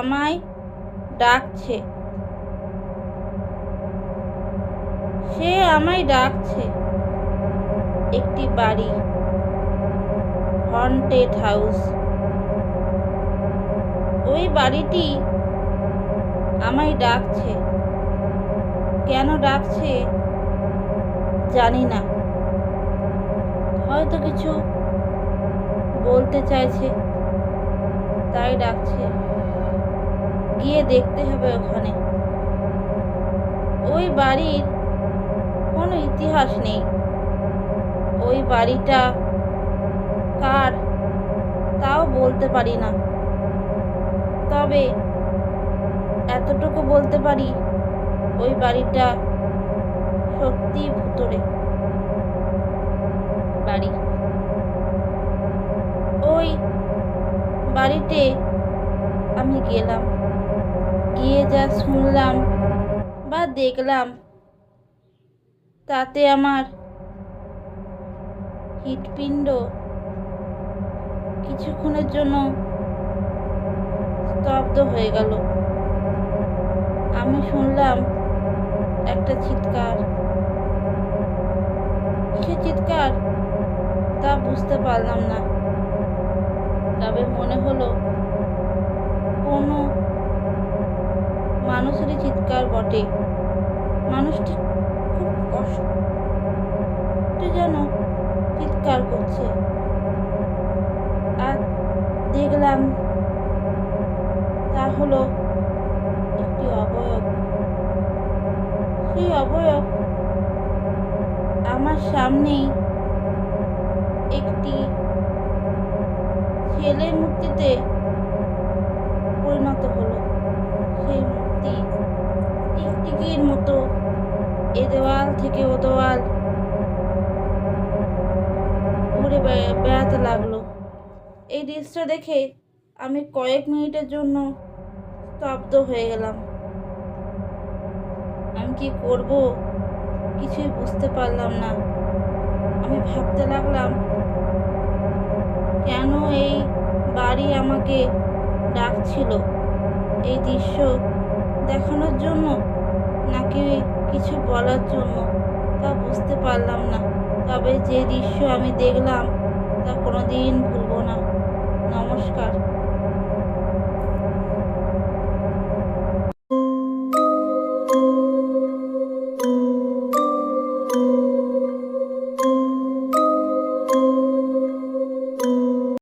আমায় ডাকছে। সে আমায় ডাকছে। একটি বাড়ি, হন্টেড হাউস। ওই বাড়িটি আমায় ডাকছে। কেন ডাকছে জানি না। হয়তো কিছু বলতে চাইছে, তাই ডাকছে। গিয়ে দেখতে হবে ওখানে। ওই বাড়ির কোনো ইতিহাস নেই। ওই বাড়িটা কার তাও বলতে পারি না। তবে এতটুকু বলতে পারি, ওই বাড়িটা সত্যি ভুতুড়ে বাড়ি। ওই বাড়িতে আমি গেলাম, গিয়ে যা শুনলাম বা দেখলাম, তাতে আমার হৃৎপিণ্ড কিছুক্ষণের জন্য স্তব্ধ হয়ে গেল। আমি শুনলাম একটা চিৎকার। কিসের চিৎকার তা বুঝতে পারলাম না। তবে মনে হলো কোনো মানুষেরই চিৎকার বটে। মানুষটি খুব কষ্টে যেন চিৎকার করছে। আর দেখলাম তা হলো একটি অবয়ব। সেই অবয়ব আমার সামনেই একটি ছেলের মূর্তিতে পরিণত হলো। সেই মূর্তি টিকটিকির মতো এ দেওয়াল থেকে ও দেওয়াল ঘুরে বেড়াতে লাগলো। এই দৃশ্য দেখে আমি কয়েক মিনিটের জন্য স্তব্ধ হয়ে গেলাম। আমি কি করব কিছুই বুঝতে পারলাম না। আমি ভাবতে লাগলাম, কেন এই বাড়ি আমাকে ডাকছিল? এই দৃশ্য দেখানোর জন্য নাকি কিছু বলার জন্য, তা বুঝতে পারলাম না। তবে যে দৃশ্য আমি দেখলাম তা কোনোদিন ভুলবো না। নমস্কার।